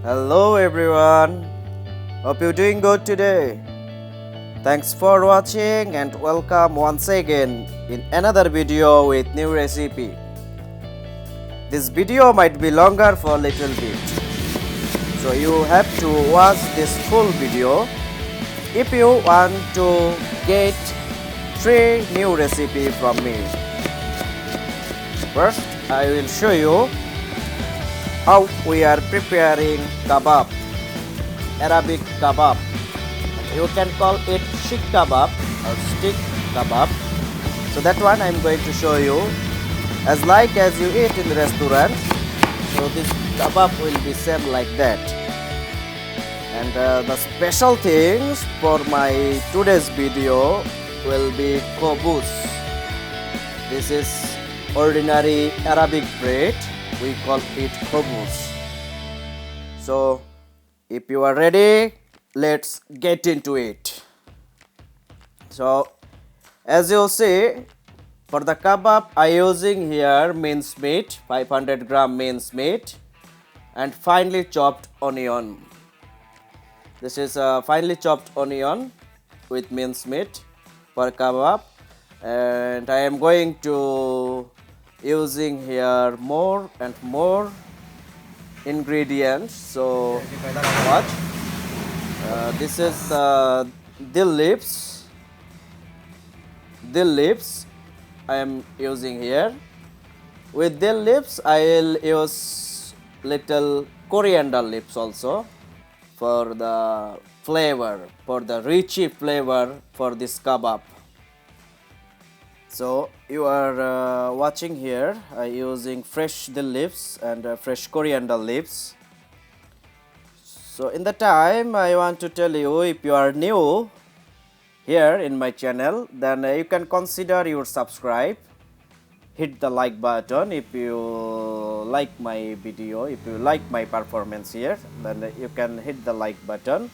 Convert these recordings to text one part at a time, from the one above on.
Hello everyone, hope you're doing good today. Thanks for watching and welcome once again in another video with new recipe. This video might be longer for a little bit, so you have to watch this full video if you want to get 3 new recipes from me. First, I will show you how we are preparing kabab, Arabic kabab. You can call it sheek kabab or stick kabab. So that one I'm going to show you as you eat in the restaurant. So this kabab will be same like that. And the special things for my today's video will be Khubz. This is ordinary Arabic bread. We call it Khubz. So if you are ready, let's get into it. So as you see, for the kebab I using here minced meat, 500 gram minced meat and finely chopped onion. This is a finely chopped onion with minced meat for kebab, and I am going to using here more and more ingredients. So watch. This is dill leaves. Dill leaves I am using here. With dill leaves I will use little coriander leaves also for the flavor, for the rich flavor for this kebab. So you are watching here using fresh dill leaves and fresh coriander leaves. So in the time I want to tell you, if you are new here in my channel, then you can consider your subscribe, hit the like button if you like my video, if you like my performance here, then you can hit the like button.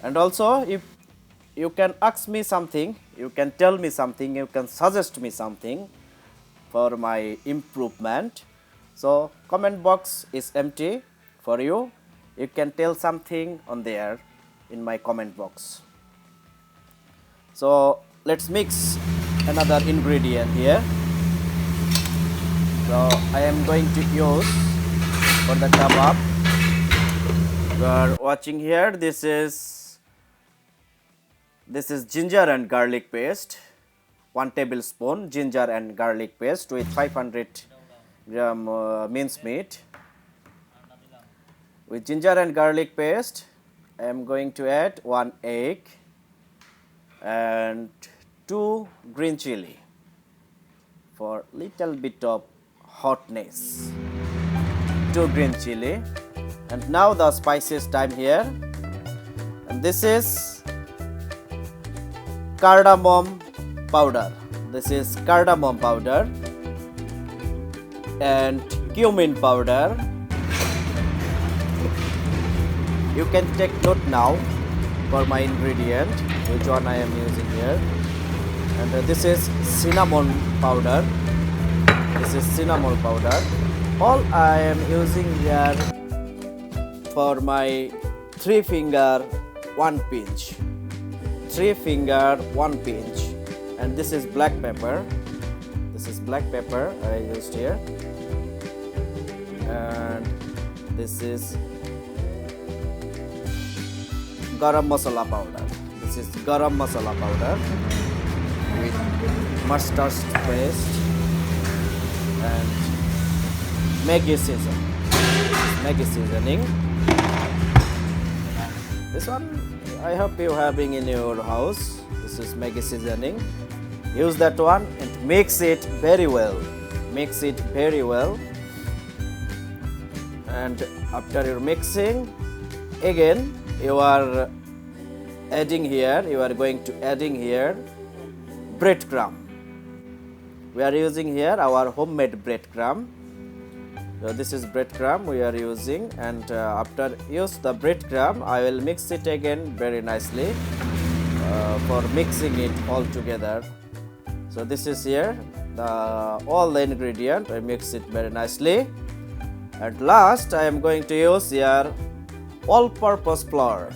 And also if you can ask me something, you can tell me something, you can suggest me something for my improvement. So comment box is empty for you. You can tell something on there in my comment box. So let's mix another ingredient here. So I am going to use for the kebab. You are watching here, this is ginger and garlic paste, 1 tablespoon ginger and garlic paste with 500 gram minced meat. With ginger and garlic paste, I am going to add 1 egg and 2 green chili for little bit of hotness. 2 green chili. And now the spices time here. And this is cardamom powder. This is cardamom powder and cumin powder. You can take note now for my ingredient, which one I am using here. And this is cinnamon powder. This is cinnamon powder. All I am using here for my 3 finger 1 pinch. 3 finger 1 pinch. And this is black pepper. This is black pepper I used here. And this is garam masala powder. This is garam masala powder with mustard paste and Maggi seasoning. This one I hope you having in your house. This is Maggi seasoning. Use that one and mix it very well. Mix it very well. And after your mixing, again you are adding here, you are going to adding here breadcrumb. We are using here our homemade breadcrumb. So this is breadcrumb we are using, and after use the breadcrumb I will mix it again very nicely for mixing it all together. So this is here all the ingredient. I mix it very nicely And last, I am going to use here all-purpose flour.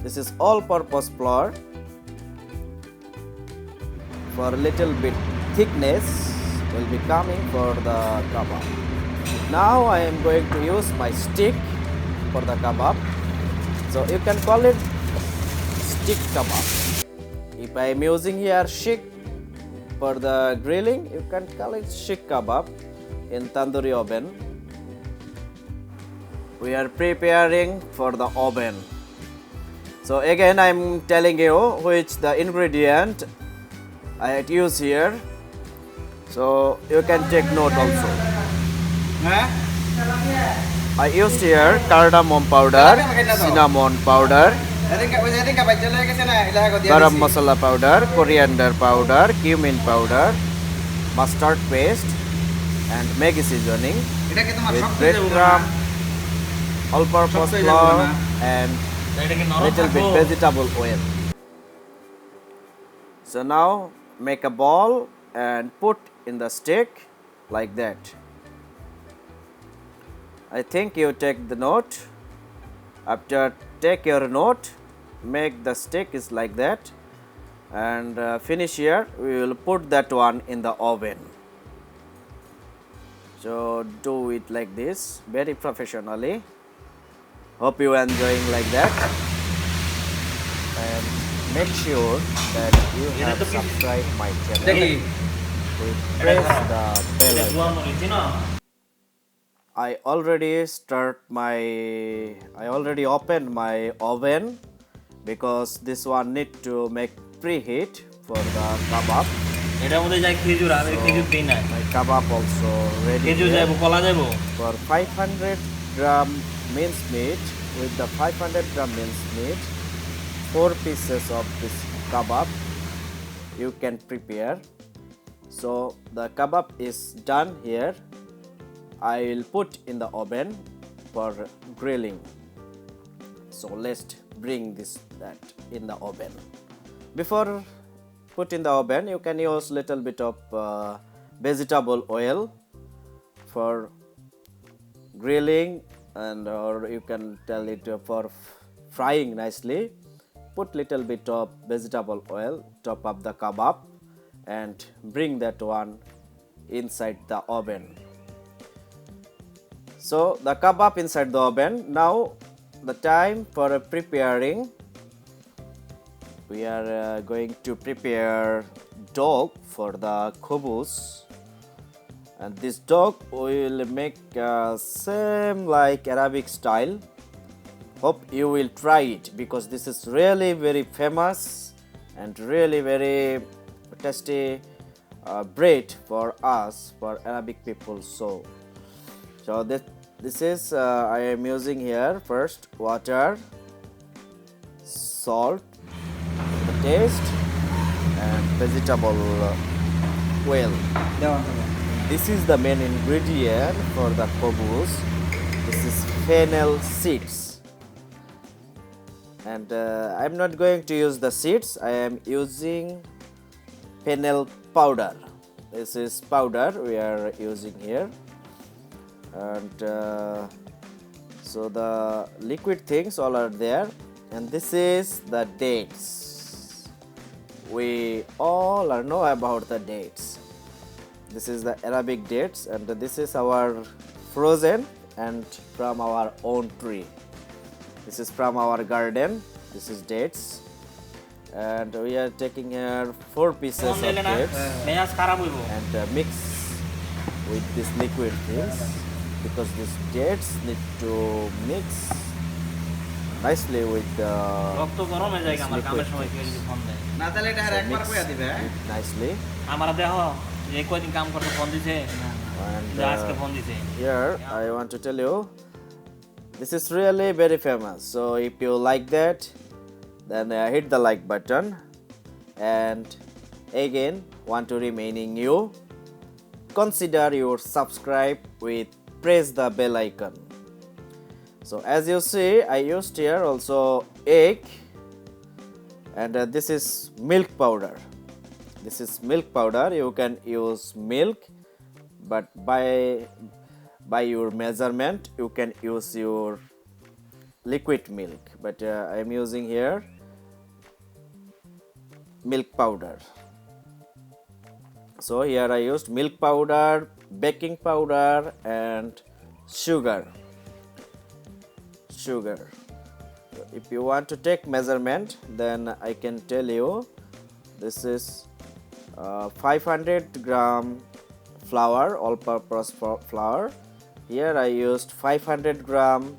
This is all-purpose flour for a little bit thickness will be coming for the kebab. Now I am going to use my stick for the kebab. So you can call it stick kebab. If I am using here sheek for the grilling, you can call it sheek kebab in tandoori oven. We are preparing for the oven. So again I am telling you which the ingredient I use here. So you can take note also. I used here cardamom powder, cinnamon powder, garam masala powder, coriander powder, cumin powder, mustard paste, and Maggi seasoning with breadcrumb, all-purpose flour, and little bit vegetable oil. So now make a ball and put in the stick like that. I think you take the note. After take your note, make the stick is like that, and finish here. We will put that one in the oven. So do it like this, very professionally. Hope you enjoying like that, and make sure that you have subscribed my channel. Press the bell icon. I already opened my oven because this one need to make preheat for the kebab. My kebab also ready here. For 500 gram minced meat, with the 500 gram minced meat, 4 pieces of this kebab you can prepare. So the kebab is done here. I will put in the oven for grilling. So let's bring that in the oven. Before put in the oven, you can use little bit of vegetable oil for grilling, and or you can tell it for frying nicely. Put little bit of vegetable oil top of the kebab and bring that one inside the oven. So the kebab inside the oven. Now the time for preparing. We are going to prepare dough for the khubz, and this dough will make same like Arabic style. Hope you will try it because this is really very famous and really very tasty bread for us, for Arabic people. So this is I am using here first water, salt, the taste, and vegetable oil. This is the main ingredient for the khubz. This is fennel seeds, and I am not going to use the seeds. I am using fennel powder. This is powder we are using here. And so the liquid things all are there, and this is the dates. We all know about the dates. This is the Arabic dates, and this is our frozen and from our own tree. This is from our garden. This is dates, and we are taking here 4 pieces of dates and mix with this liquid things, because these dates need to mix nicely with the nicely. And here I want to tell you, this is really very famous. So if you like that, then hit the like button, and again want to remaining you, consider your subscribe with press the bell icon. So as you see, I used here also egg, and this is milk powder. This is milk powder. You can use milk, but by your measurement. You can use your liquid milk, but I am using here milk powder. So here I used milk powder, baking powder and sugar. If you want to take measurement, then I can tell you this is 500 gram flour, all purpose flour. Here I used 500 gram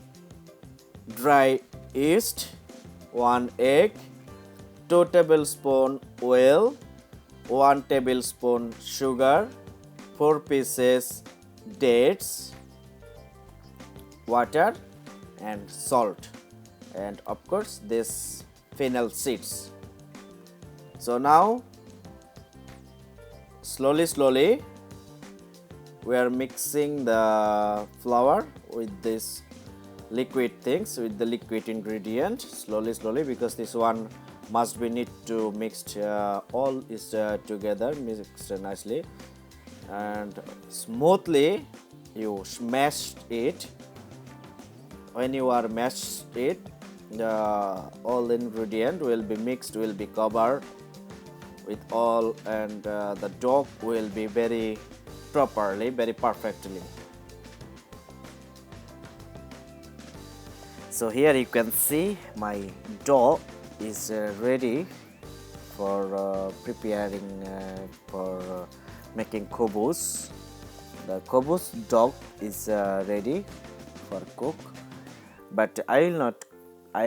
dry yeast, 1 egg, 2 tablespoon oil, 1 tablespoon sugar, 4 pieces dates, water and salt, and of course this fennel seeds. So now slowly we are mixing the flour with this liquid things, with the liquid ingredient, slowly, because this one must be need to mixed all is together, mixed nicely and smoothly. You smash it. When you are mashed it, all ingredient will be mixed, will be covered with all, and the dough will be very properly, very perfectly. So here you can see my dough is ready for preparing for making khubz. The khubz dough is ready for cook, but I will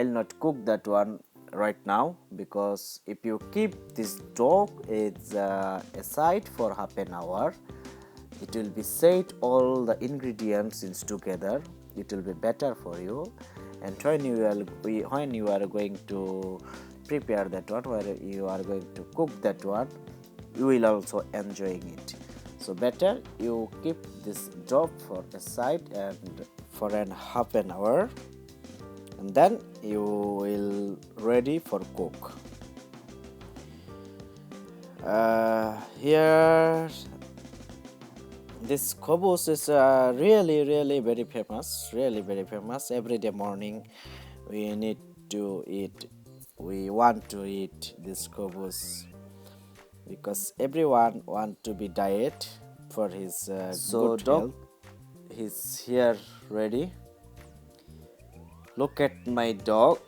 not cook that one right now, because if you keep this dough aside for half an hour, it will be set all the ingredients in together. It will be better for you, and when you are going to prepare that one, where you are going to cook that one, you will also enjoying it. So better you keep this dough for aside and for half an hour, and then you will ready for cook. Here this khubz is really very famous, Everyday morning we need to eat, we want to eat this khubz, because everyone want to be diet for his good health. He's here ready. Look at my dog.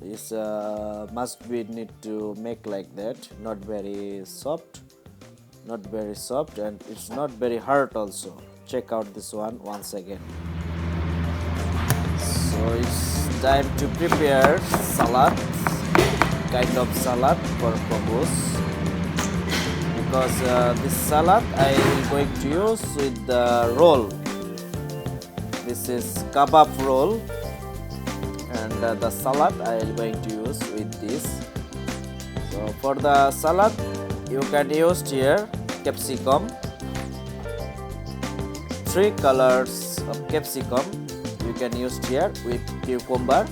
This must be need to make like that, not very soft, and it's not very hard also. Check out this one once again. So it's time to prepare salad, kind of salad for khubz, because this salad I am going to use with the roll. This is kabab roll, and the salad I am going to use with this. So for the salad you can use here capsicum, 3 colors of capsicum you can use here, with cucumber.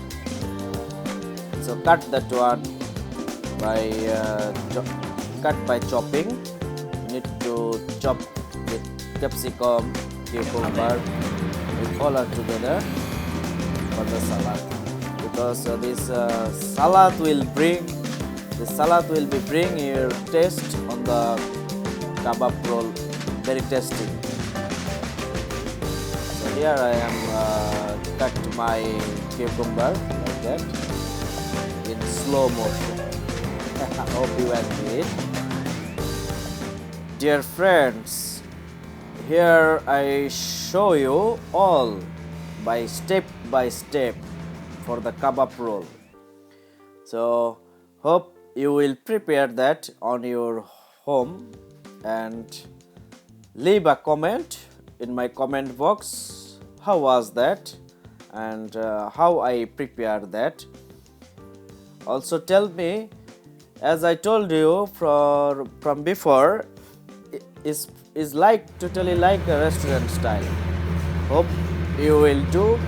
So cut that one by chopping. You need to chop the capsicum, cucumber, with all are together for the salad, because this salad will be bring your taste on the kabab roll, very tasty. So here I am cut my cucumber like that in slow motion. Hope you enjoy it. Dear friends, here I show you all step by step for the kabab roll. So hope you will prepare that on your home, and leave a comment in my comment box. How was that, and how I prepared that. Also tell me, as I told you from before, is totally like a restaurant style. Hope you will do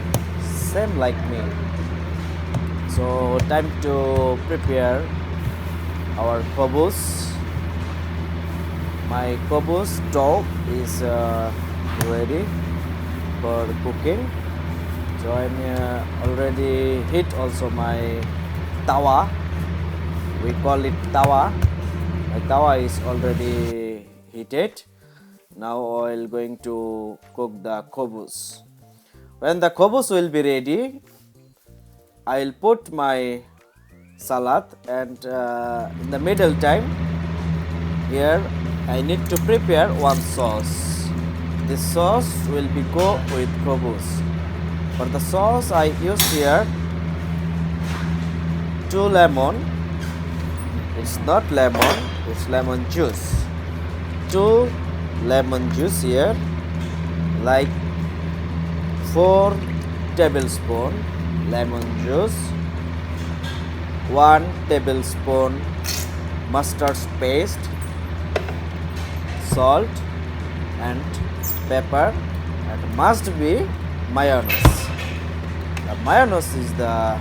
same like me. So time to prepare our khubz. My khubz dough is ready. for cooking. So I'm already heat also my tawa. We call it tawa. My tawa is already heated. Now I'll going to cook the khubz. When the khubz will be ready, I'll put my salad, and in the middle time here I need to prepare one sauce. This sauce will be go with khubz. For the sauce I use here 2 lemon. It's not lemon, it's lemon juice. 2 lemon juice here, like 4 tablespoon lemon juice, 1 tablespoon mustard paste, salt and pepper, and must be mayonnaise. The mayonnaise is the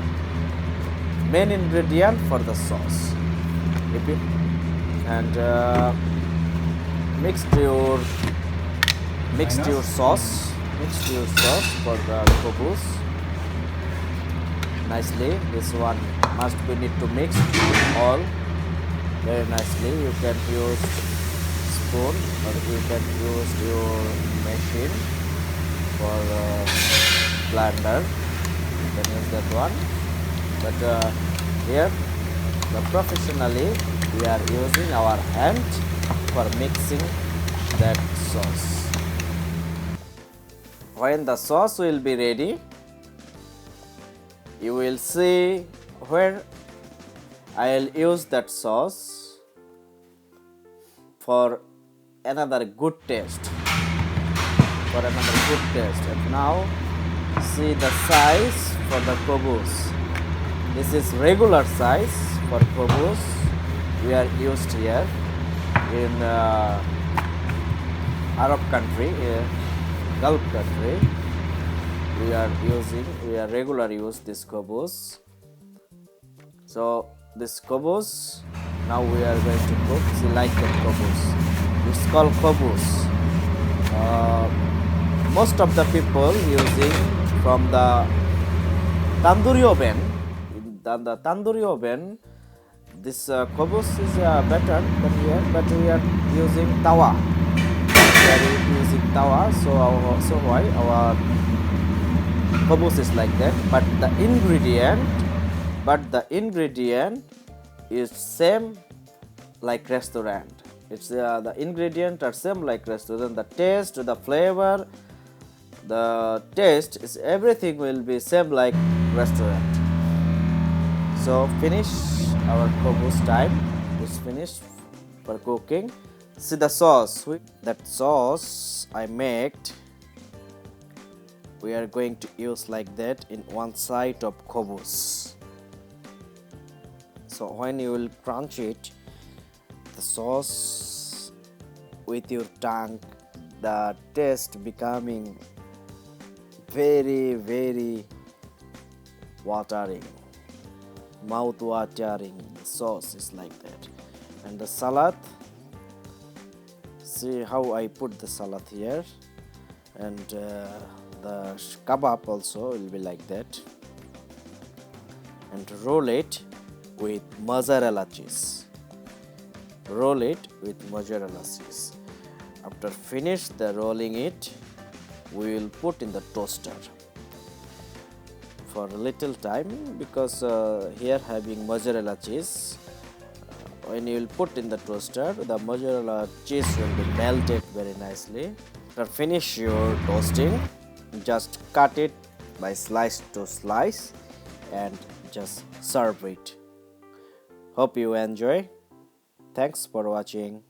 main ingredient for the sauce. Repeat. And mix your sauce for the khubz nicely. This one must be need to mix all very nicely. You can use spoon or you can use your machine for blender. You can use that one. But here, professionally, we are using our hand for mixing that sauce. When the sauce will be ready, you will see where I will use that sauce for another good taste. And now see the size for the khubz. This is regular size for khubz. We are used here in Arab country, Gulf country. We are regular use this khubz. So this khubz, now we are going to cook. See, like that khubz. It's called khubz. Most of the people using from the tandoori oven. In the tandoori oven, this khubz is better than here, but we are using tawa. So why our khubz is like that? But the ingredient is same like restaurant. It's the ingredient are same like restaurant. The taste, the flavor, the taste is everything will be same like restaurant. So finish our khubz time is finished for cooking. See the sauce. That sauce I made, we are going to use like that in one side of khubz. So when you will crunch it, the sauce with your tongue, the taste becoming very, very watering, mouth watering. The sauce is like that. And the salad, see how I put the salad here, and the kebab also will be like that, and roll it with mozzarella cheese. After finish the rolling it, we will put in the toaster for a little time, because here having mozzarella cheese. When you will put in the toaster, the mozzarella cheese will be melted very nicely. After finish your toasting, just cut it by slice to slice and just serve it. Hope you enjoy. Thanks for watching.